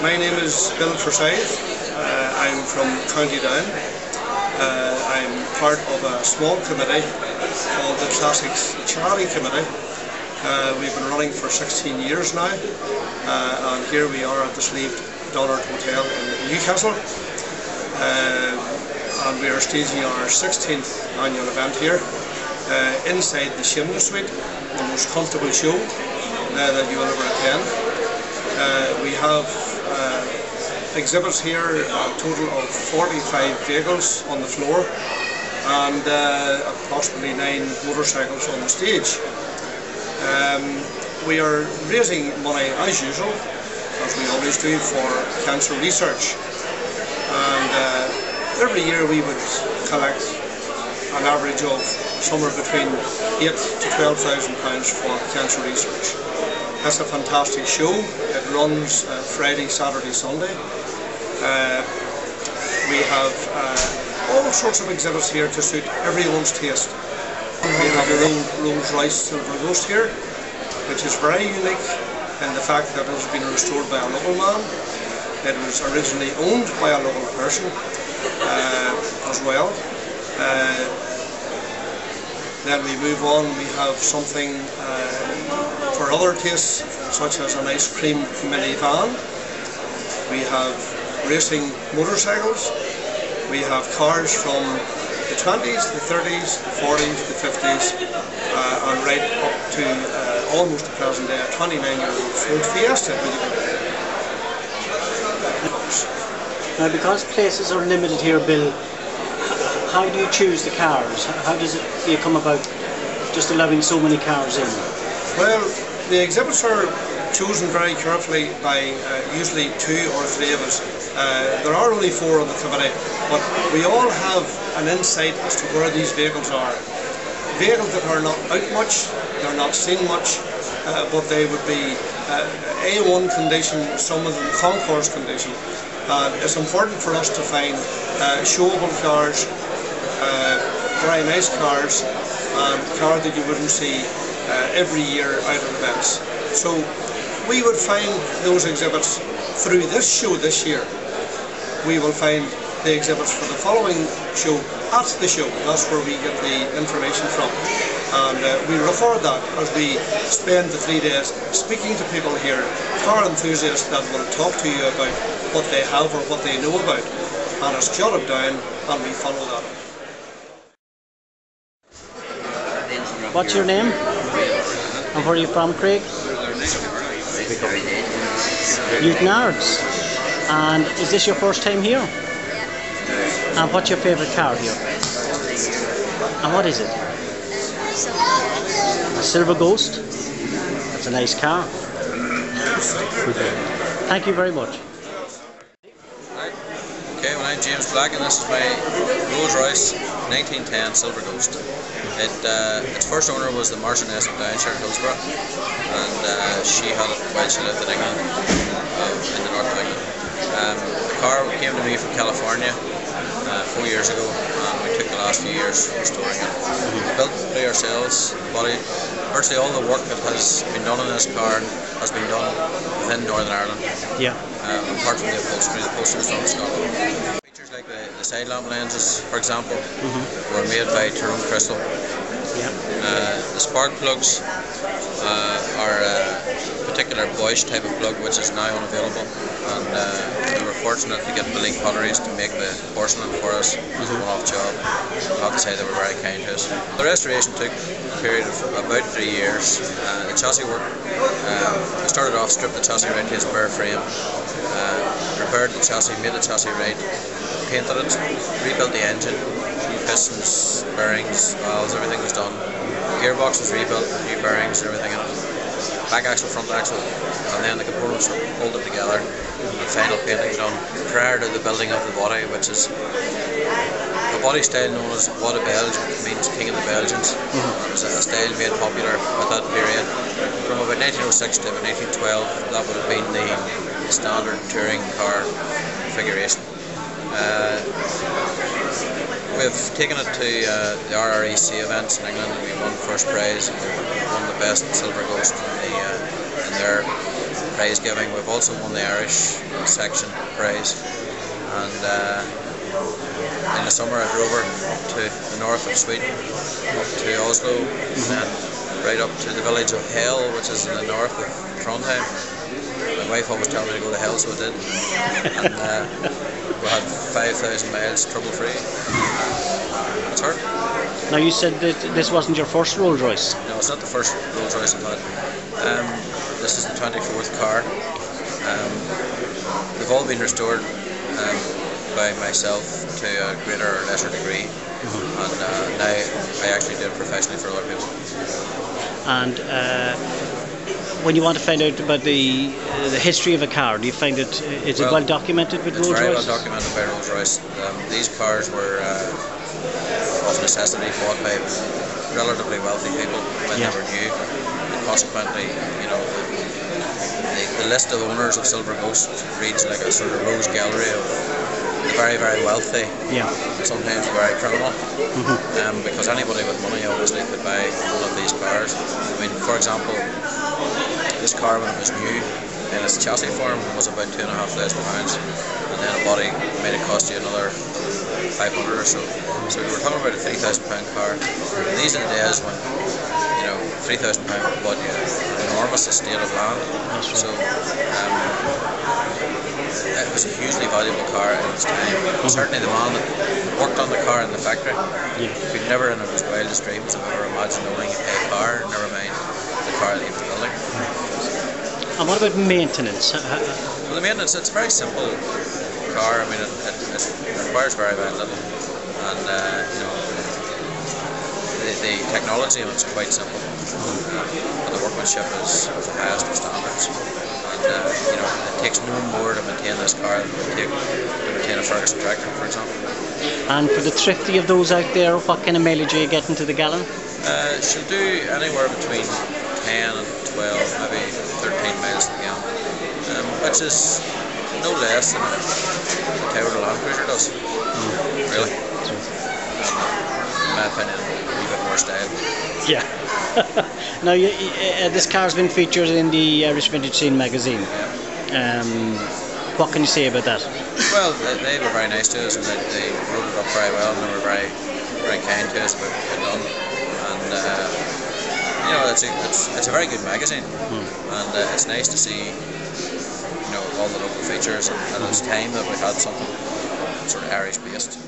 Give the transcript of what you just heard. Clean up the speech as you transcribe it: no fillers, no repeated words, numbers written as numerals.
My name is Bill Forsyth. I'm from County Down. I'm part of a small committee called the Classics Charity Committee. We've been running for 16 years now, and here we are at the Slieve Donard Hotel in Newcastle, and we are staging our 16th annual event here inside the Chimney Suite, the most comfortable show that you will ever attend. We have exhibits here, a total of 45 vehicles on the floor and approximately 9 motorcycles on the stage. We are raising money as usual, as we always do, for cancer research, and every year we would collect an average of somewhere between £8,000 to £12,000 for cancer research. That's a fantastic show. It runs Friday, Saturday, Sunday. We have all sorts of exhibits here to suit everyone's taste. We have our own Rolls-Royce Silver Ghost here, which is very unique in the fact that it has been restored by a local man. It was originally owned by a local person as well. Then we move on, we have something for other tastes, such as an ice cream minivan. We have racing motorcycles. We have cars from the 20s, the 30s, the 40s, the 50s, and right up to almost the present day, a 29-year-old Ford Fiesta. Now, because places are limited here, Bill, how do you choose the cars? How does it come about just allowing so many cars in? Well, the exhibits are chosen very carefully by usually 2 or 3 of us. There are only 4 on the committee, but we all have an insight as to where these vehicles are. Vehicles that are not out much, they're not seen much, but they would be A1 condition, some of them concourse condition. It's important for us to find showable cars, very nice cars, and cars that you wouldn't see every year out at events. So we would find those exhibits through this show this year. We will find the exhibits for the following show at the show. That's where we get the information from. And we record that as we spend the 3 days speaking to people here, car enthusiasts that will talk to you about what they have or what they know about. And it's jotted down and we follow that up. What's your name? And where are you from, Craig? Newtonards. And is this your first time here? Yeah. And what's your favourite car here? And what is it? A Silver Ghost? That's a nice car. Thank you very much. Okay, well, I'm James Black and this is my Rolls-Royce 1910 Silver Ghost. Its first owner was the Marchioness of Downshire, Hillsborough, and she had it while she lived in England, in the north of England. The car came to me from California 4 years ago, and we took the last few years restoring it. We built it ourselves, virtually all the work that has been done on this car has been done within Northern Ireland. Yeah. Apart from the upholstery is from Scotland. Features like the side lamp lenses, for example, were made by Tyrone Crystal. Yeah. The spark plugs our particular boyish type of plug, which is now unavailable, and we were fortunate to get Billy Potteries to make the porcelain for us. It was a one-off job. I have to say they were very kind to us. The restoration took a period of about 3 years. The chassis work, we started off, stripped the chassis right to its bare frame, repaired the chassis, made the chassis right, painted it, rebuilt the engine, new pistons, bearings, valves, everything was done. Gearbox was rebuilt, new bearings, everything in it. Back axle, front axle, and then the components were bolted together and final painting done prior to the building of the body, which is a body style known as Bois de Belge, which means King of the Belgians. It was a style made popular at that period. From about 1906 to about 1912, that would have been the standard touring car configuration. We've taken it to the RREC events in England, and we won first prize. We won the best silver ghost in their prize giving. We've also won the Irish section prize, and in the summer I drove her up to the north of Sweden, up to Oslo, and then right up to the village of Hell, which is in the north of Trondheim. My wife always told me to go to hell, so I did, and we had 5,000 miles trouble free. It's hard. Now you said that this wasn't your first Rolls Royce. No, it's not the first Rolls Royce I've had. This is the 24th car. They've all been restored by myself to a greater or lesser degree, and now I actually do it professionally for other people. And when you want to find out about the history of a car, do you find it is it well documented with Rolls Royce? It's very well documented by Rolls Royce. These cars were of necessity bought by relatively wealthy people when they were new, and consequently, you know, the list of owners of Silver Ghost reads like a sort of rose gallery of the very, very wealthy, and sometimes the very criminal, because anybody with money obviously could buy one of these cars. I mean, for example, this car when it was new in its chassis form was about £2,500, and then a body made it cost you another 500 or so. So we're talking about a £3,000 car. And these are the days when, you know, £3,000 would bought you an enormous estate of land. So it was a hugely valuable car in its time. Certainly the man that worked on the car in the factory could never in his wildest dreams have ever imagined owning a car, never mind the car that he was building. And what about maintenance? Well, the maintenance, it's a very simple car. I mean, it requires very, very little, and you know, the technology of it's quite simple, but the workmanship is of the highest of standards, and you know, it takes no more to maintain this car than it would take to maintain a Ferguson tractor, for example. And for the thrifty of those out there, what kind of mileage are you getting to the gallon? She'll do anywhere between 10 and 12, maybe 13 miles to the gallon, which is no less than a Toyota Land Cruiser does, really. In my opinion, a wee bit more style. Yeah. Now, this car's been featured in the Irish Vintage Scene magazine. What can you say about that? Well, they were very nice to us, and they wrote it up very well, and they were very, very kind to us about what we'd done. And you know, it's a very good magazine, and it's nice to see, you know, all the local features, and it's time that we had something sort of Irish based.